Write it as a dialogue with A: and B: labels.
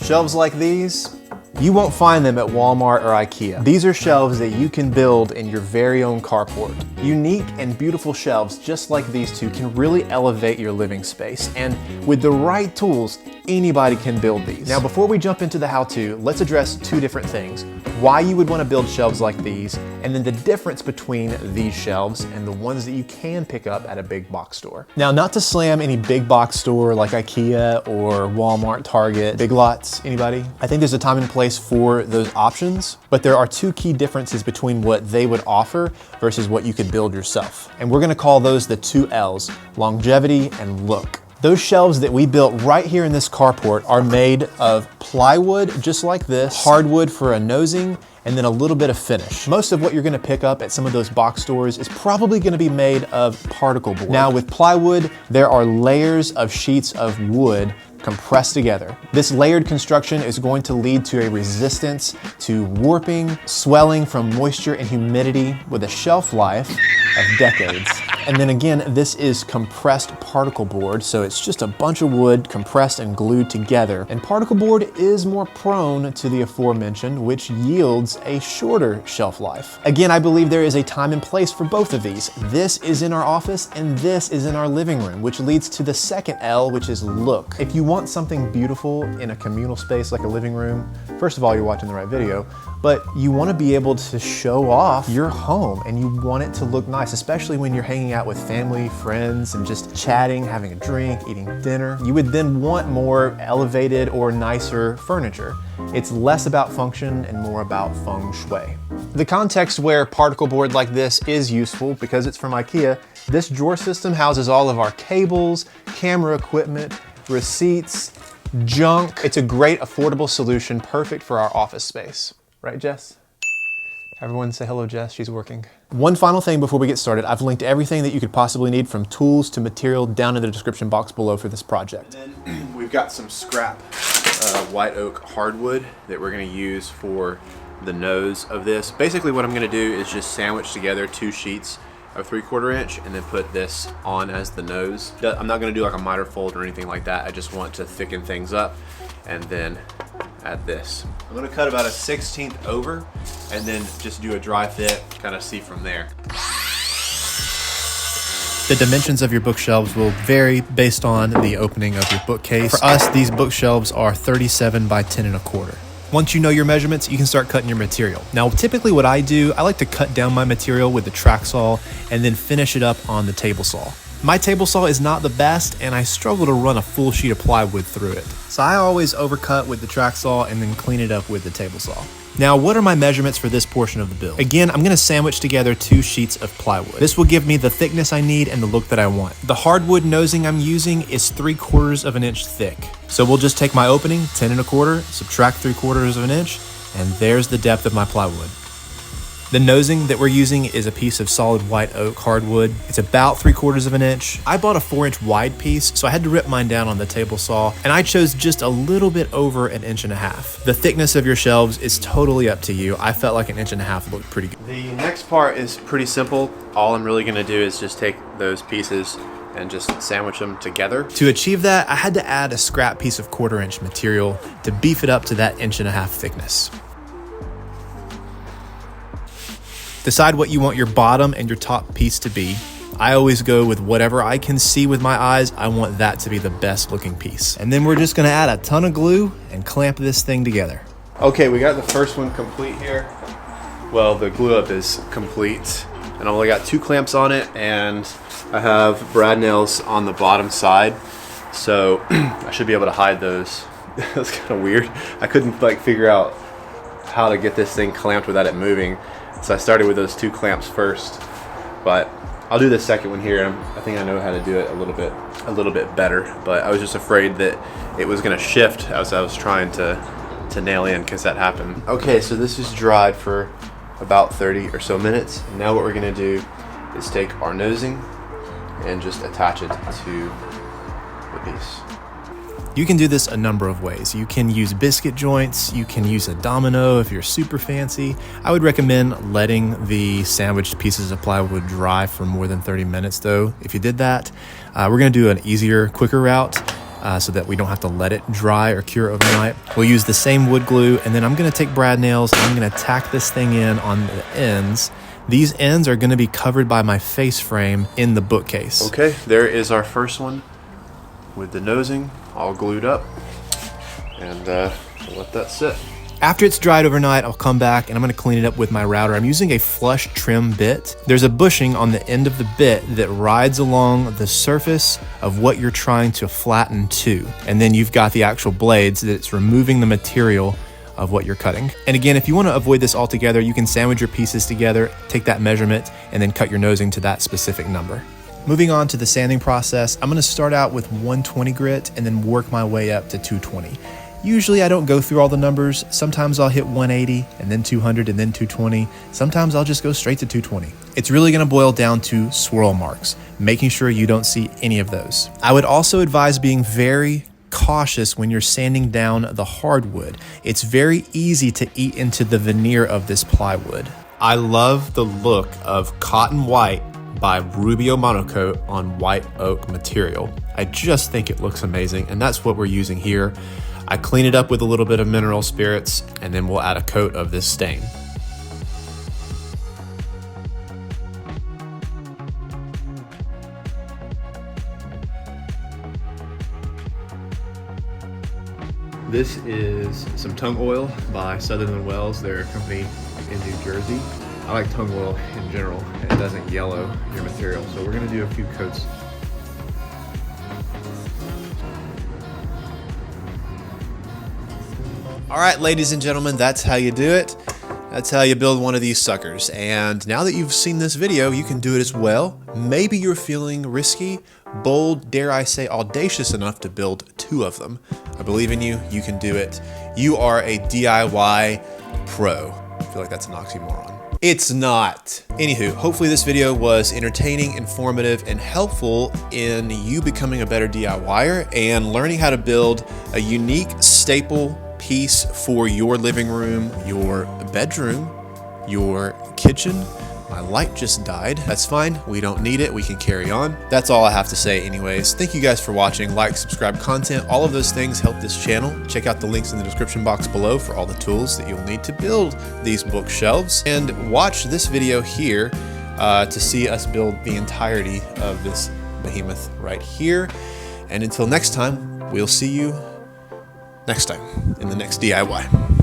A: Shelves like these, you won't find them at Walmart or IKEA. These are shelves that you can build in your very own carport. Unique and beautiful shelves just like these two can really elevate your living space, and with the right tools, anybody can build these. Now, before we jump into the how-to, let's address two different things. Why you would want to build shelves like these, and then the difference between these shelves and the ones that you can pick up at a big box store. Now, not to slam any big box store like IKEA or Walmart, Target, Big Lots, anybody? I think there's a time and place for those options, but there are two key differences between what they would offer versus what you could build yourself. And we're gonna call those the two L's, longevity and look. Those shelves that we built right here in this carport are made of plywood, just like this, hardwood for a nosing, and then a little bit of finish. Most of what you're gonna pick up at some of those box stores is probably gonna be made of particle board. Now with plywood, there are layers of sheets of wood compressed together. This layered construction is going to lead to a resistance to warping, swelling from moisture and humidity with a shelf life of decades. And then again, this is compressed particle board, so it's just a bunch of wood compressed and glued together. And particle board is more prone to the aforementioned, which yields a shorter shelf life. Again, I believe there is a time and place for both of these. This is in our office and this is in our living room, which leads to the second L, which is look. If you want something beautiful in a communal space like a living room, first of all, you're watching the right video, but you want to be able to show off your home and you want it to look nice, especially when you're hanging out with family, friends, and just chatting, having a drink, eating dinner. You would then want more elevated or nicer furniture. It's less about function and more about feng shui. The context where particle board like this is useful, because it's from IKEA, this drawer system houses all of our cables, camera equipment, receipts, junk. It's a great affordable solution, perfect for our office space. Right, Jess? Everyone say hello, Jess, she's working. One final thing before we get started, I've linked everything that you could possibly need from tools to material down in the description box below for this project. And then we've got some scrap white oak hardwood that we're gonna use for the nose of this. Basically what I'm gonna do is just sandwich together two sheets of 3/4 inch and then put this on as the nose. I'm not gonna do like a miter fold or anything like that. I just want to thicken things up and then add this. I'm gonna cut about a 1/16 over and then just do a dry fit, kind of see from there. The dimensions of your bookshelves will vary based on the opening of your bookcase. For us, these bookshelves are 37 by 10 1/4. Once you know your measurements, you can start cutting your material. Now, typically what I do, I like to cut down my material with the track saw and then finish it up on the table saw. My table saw is not the best and I struggle to run a full sheet of plywood through it. So I always overcut with the track saw and then clean it up with the table saw. Now, what are my measurements for this portion of the build? Again, I'm gonna sandwich together two sheets of plywood. This will give me the thickness I need and the look that I want. The hardwood nosing I'm using is 3/4 inch thick. So we'll just take my opening, 10 1/4, subtract 3/4 inch, and there's the depth of my plywood. The nosing that we're using is a piece of solid white oak hardwood. It's about 3/4 inch. I bought a 4-inch wide piece, so I had to rip mine down on the table saw, and I chose just a little bit over 1.5 inches. The thickness of your shelves is totally up to you. I felt like 1.5 inches looked pretty good. The next part is pretty simple. All I'm really gonna do is just take those pieces and just sandwich them together. To achieve that, I had to add a scrap piece of 1/4 inch material to beef it up to that 1.5 inch thickness. Decide what you want your bottom and your top piece to be. I always go with whatever I can see with my eyes. I want that to be the best looking piece. And then we're just gonna add a ton of glue and clamp this thing together. Okay, we got the first one complete here. Well, the glue up is complete. And I only got 2 clamps on it and I have brad nails on the bottom side. So I should be able to hide those. That's kind of weird. I couldn't like figure out how to get this thing clamped without it moving. So I started with those 2 clamps first, but I'll do the second one here. I think I know how to do it a little bit better, but I was just afraid that it was gonna shift as I was trying to nail in, because that happened. Okay, so this is dried for about 30 or so minutes. And now what we're gonna do is take our nosing and just attach it to the piece. You can do this a number of ways. You can use biscuit joints, you can use a domino if you're super fancy. I would recommend letting the sandwiched pieces of plywood dry for more than 30 minutes though. If you did that, we're gonna do an easier, quicker route. so that we don't have to let it dry or cure overnight. We'll use the same wood glue, and then I'm gonna take brad nails and I'm gonna tack this thing in on the ends. These ends are gonna be covered by my face frame in the bookcase. Okay, there is our first one with the nosing all glued up, and we'll let that sit. After it's dried overnight, I'll come back and I'm gonna clean it up with my router. I'm using a flush trim bit. There's a bushing on the end of the bit that rides along the surface of what you're trying to flatten to. And then you've got the actual blades that's removing the material of what you're cutting. And again, if you wanna avoid this altogether, you can sandwich your pieces together, take that measurement, and then cut your nosing to that specific number. Moving on to the sanding process, I'm gonna start out with 120 grit and then work my way up to 220. Usually I don't go through all the numbers. Sometimes I'll hit 180 and then 200 and then 220. Sometimes I'll just go straight to 220. It's really gonna boil down to swirl marks, making sure you don't see any of those. I would also advise being very cautious when you're sanding down the hardwood. It's very easy to eat into the veneer of this plywood. I love the look of Cotton White by Rubio Monocoat on white oak material. I just think it looks amazing, and that's what we're using here. I clean it up with a little bit of mineral spirits, and then we'll add a coat of this stain. This is some tung oil by Southern Wells. They're a company in New Jersey. I like tung oil in general. It doesn't yellow your material, so we're gonna do a few coats. All right, ladies and gentlemen, that's how you do it. That's how you build one of these suckers. And now that you've seen this video, you can do it as well. Maybe you're feeling risky, bold, dare I say audacious enough to build 2 of them. I believe in you, you can do it. You are a DIY pro. I feel like that's an oxymoron. It's not. Anywho, hopefully this video was entertaining, informative, and helpful in you becoming a better DIYer and learning how to build a unique staple piece for your living room, your bedroom, your kitchen. My light just died. That's fine. We don't need it. We can carry on. That's all I have to say anyways. Thank you guys for watching. Like, subscribe, content, all of those things help this channel. Check out the links in the description box below for all the tools that you'll need to build these bookshelves. And watch this video here to see us build the entirety of this behemoth right here. And until next time, we'll see you next time in the next DIY.